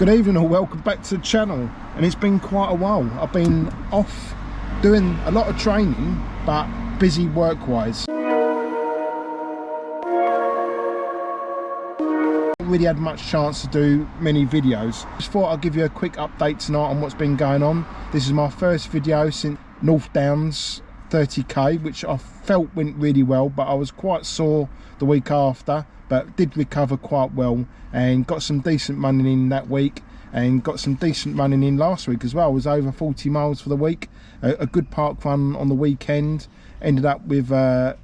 Good evening or welcome back to the channel. And it's been quite a while. I've been off doing a lot of training but busy work wise. Not really had much chance to do many videos. Just thought I'd give you a quick update tonight on what's been going on. This is my first video since North Downs 30k, which I felt went really well, but I was quite sore the week after, but did recover quite well and got some decent running in that week and got some decent running in last week as well. I was over 40 miles for the week, a good park run on the weekend. Ended up with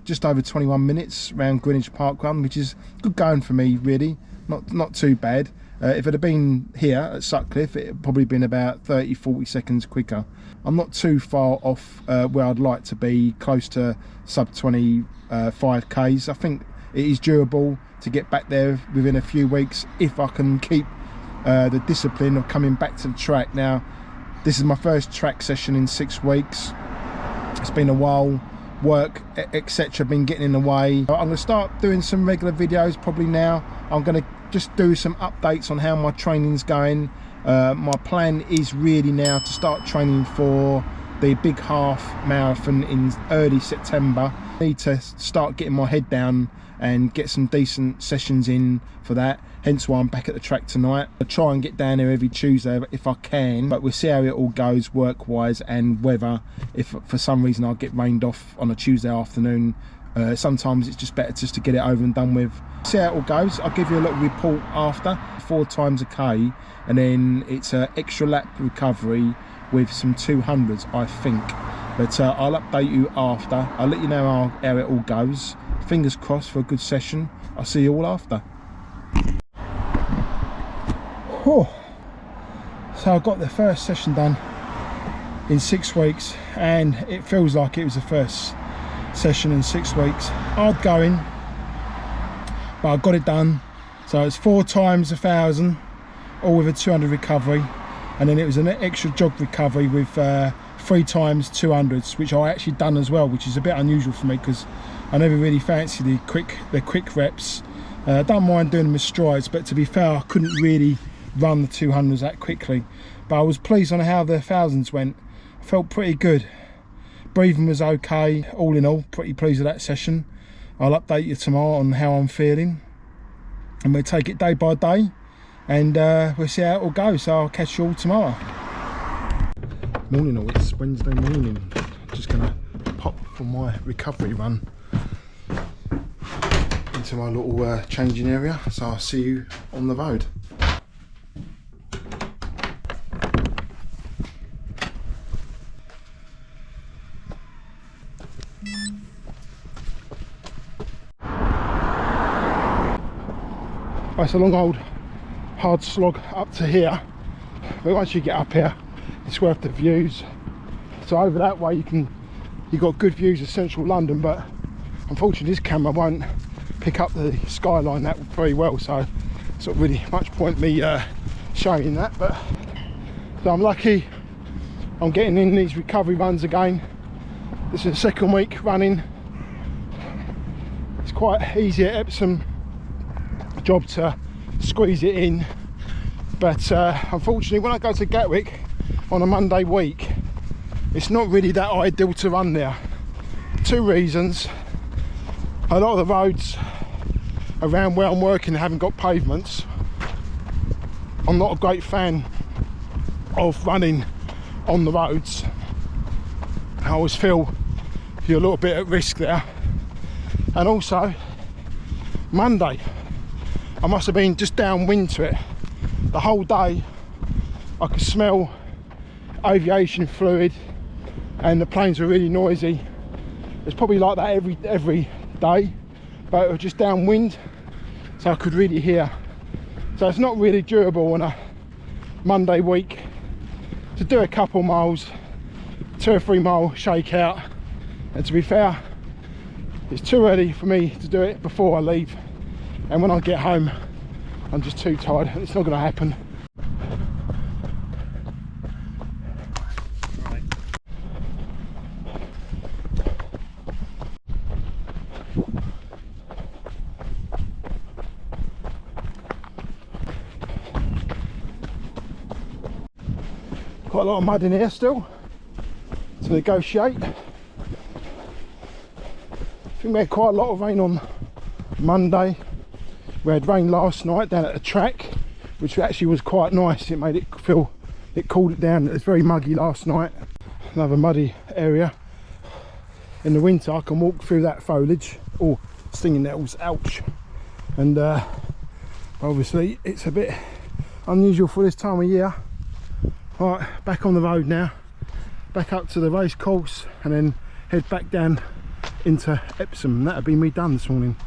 just over 21 minutes around Greenwich Park Run, which is good going for me really, not too bad. If it had been here at Sutcliffe, it had probably been about 30-40 seconds quicker. I'm not too far off where I'd like to be, close to sub 25k's. I think it is durable to get back there within a few weeks if I can keep the discipline of coming back to the track. Now, this is my first track session in 6 weeks. It's been a while, work etc been getting in the way. I'm going to start doing some regular videos probably now. I'm going to just do some updates on how my training's going. My plan is really now to start training for the big half marathon in early September. I need to start getting my head down and get some decent sessions in for that, hence why I'm back at the track tonight. I try and get down there every Tuesday if I can, but we'll see how it all goes work wise and whether if for some reason I get rained off on a Tuesday afternoon. Sometimes it's just better just to get it over and done with. See how it all goes. I'll give you a little report after. 4 times a K, and then it's an extra lap recovery with some 200s I think, but I'll update you after. I'll let you know how it all goes. Fingers crossed for a good session. I'll see you all after. Oh, so I got the first session done in 6 weeks and it feels like it was the first session in 6 weeks. Hard going, but I got it done. So it's 4 times 1,000, all with a 200 recovery, and then it was an extra jog recovery with 3 times 200s, which I actually done as well, which is a bit unusual for me because I never really fancy the quick reps. I don't mind doing them with strides, but to be fair, I couldn't really run the 200s that quickly. But I was pleased on how the 1000s went. I felt pretty good. Breathing was okay. All in all, pretty pleased with that session. I'll update you tomorrow on how I'm feeling, and we'll take it day by day, and we'll see how it all goes. So I'll catch you all tomorrow. Morning all, it's Wednesday morning. I'm just gonna pop for my recovery run into my little changing area, so I'll see you on the road. It's a long old hard slog up to here, but once you get up here it's worth the views. So over that way you got good views of central London, but unfortunately this camera won't pick up the skyline that very well, so it's not really much point me showing that. But so I'm lucky I'm getting in these recovery runs again. This is the 2nd week running. It's quite easy at Epsom job to squeeze it in, but unfortunately when I go to Gatwick on a Monday week, it's not really that ideal to run there. 2 reasons. A lot of the roads around where I'm working haven't got pavements. I'm not a great fan of running on the roads. I always feel you're a little bit at risk there. And also Monday I must have been just downwind to it the whole day. I could smell aviation fluid and the planes were really noisy. It's probably like that every day, but it was just downwind, so I could really hear. So it's not really durable on a Monday week to do a couple miles, 2 or 3 mile shakeout. And to be fair, it's too early for me to do it before I leave, and when I get home I'm just too tired. It's not going to happen. Quite a lot of mud in here still to negotiate. I think we had quite a lot of rain on Monday. We had rain last night down at the track, which actually was quite nice. It made it feel, it cooled it down. It was very muggy last night. Another muddy area. In the winter I can walk through that foliage. Oh, stinging nettles, ouch. And obviously it's a bit unusual for this time of year. Right, back on the road now, back up to the race course and then head back down into Epsom. That'll be me done this morning.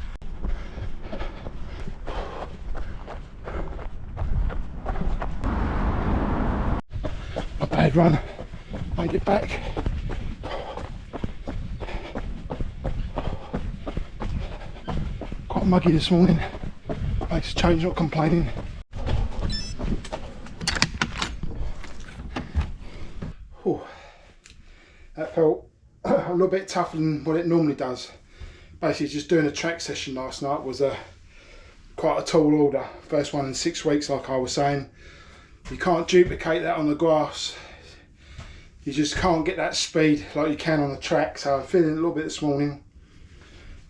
Not bad run, made it back. Quite muggy this morning, makes a change, not complaining. Whew. That felt a little bit tougher than what it normally does. Basically just doing a track session last night was quite a tall order. First one in 6 weeks, like I was saying. You can't duplicate that on the grass. You just can't get that speed like you can on the track. So I'm feeling a little bit this morning.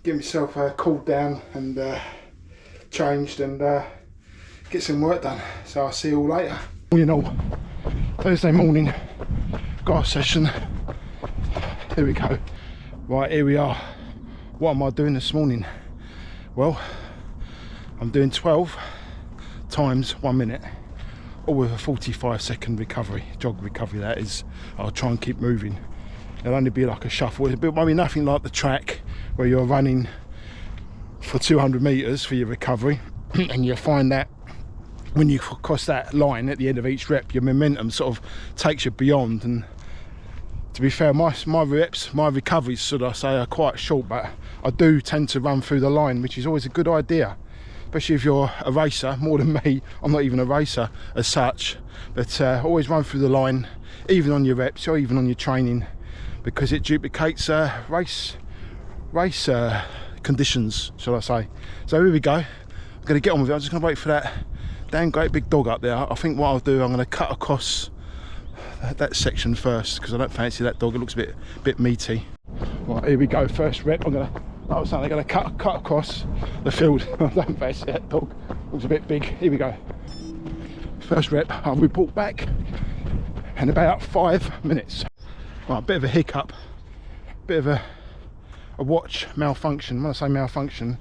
Get myself cooled down and changed and get some work done. So I'll see you all later. You know, Thursday morning grass session. Here we go. Right, here we are. What am I doing this morning? Well, I'm doing 12 times 1 minute, all with a 45-second recovery, jog recovery that is. I'll try and keep moving. It'll only be like a shuffle. It might be nothing like the track where you're running for 200 meters for your recovery and you find that when you cross that line at the end of each rep, your momentum sort of takes you beyond. And to be fair, my reps, my recoveries, should I say, are quite short, but I do tend to run through the line, which is always a good idea, especially if you're a racer. More than me, I'm not even a racer as such, but always run through the line, even on your reps or even on your training, because it duplicates race conditions, shall I say. So here we go. I'm going to get on with it. I'm just going to wait for that damn great big dog up there. I think what I'll do, I'm going to cut across that section first because I don't fancy that dog. It looks a bit meaty. Right, here we go. First rep. I'm going to cut across the field. I don't fancy that dog. Looks a bit big. Here we go. First rep. I'll report back in about 5 minutes. Right, a bit of a hiccup. Bit of a watch malfunction. When I say malfunction,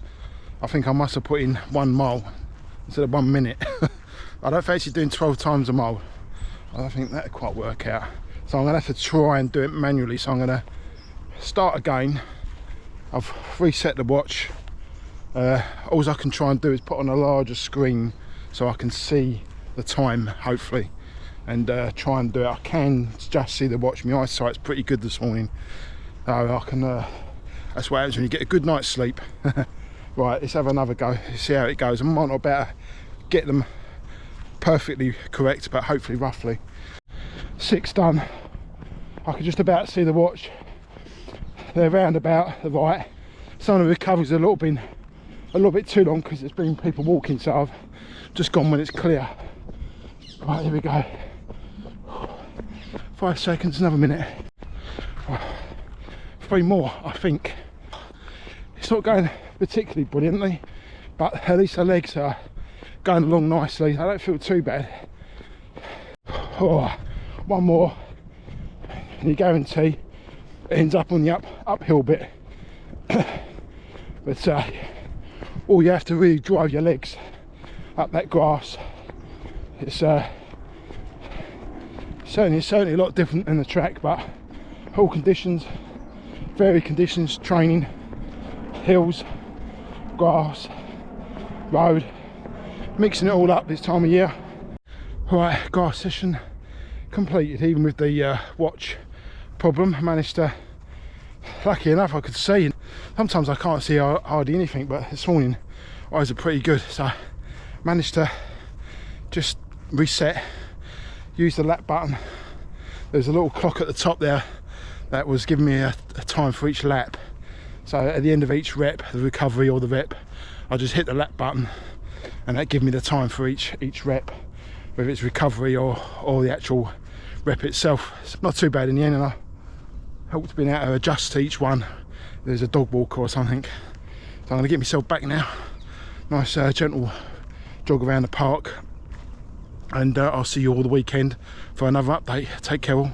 I think I must have put in 1 mile instead of 1 minute. I don't fancy doing 12 times a mile. I don't think that'd quite work out. So I'm gonna have to try and do it manually. So I'm gonna start again. I've reset the watch. All I can try and do is put on a larger screen so I can see the time, hopefully, and try and do it. I can just see the watch. My eyesight's pretty good this morning. So I can, that's what happens when you get a good night's sleep. Right, let's have another go, see how it goes. I might not better get them perfectly correct, but hopefully roughly. 6 done. I can just about see the watch. They're round about the right. Some of the recoveries are a little bit too long because there's been people walking, so I've just gone when it's clear. Right, here we go. 5 seconds, another minute. 3 more, I think. It's not going particularly brilliantly, but at least the legs are going along nicely. I don't feel too bad. Oh, 1 more, and you guarantee it ends up on the uphill bit. But all you have to really drive your legs up that grass. It's certainly a lot different than the track, but all conditions, varied conditions, training, hills, grass, road, mixing it all up this time of year. Right, grass session completed. Even with the watch problem, I managed to, lucky enough I could see. Sometimes I can't see hardly anything, but this morning eyes are pretty good, so I managed to just reset, use the lap button. There's a little clock at the top there that was giving me a time for each lap. So at the end of each rep, the recovery or the rep, I just hit the lap button and that gives me the time for each rep, whether it's recovery or the actual rep itself. It's not too bad in the end, and I helped being able to adjust to each one. There's a dog walker or something. So I'm going to get myself back now. Nice gentle jog around the park, and I'll see you all the weekend for another update. Take care all.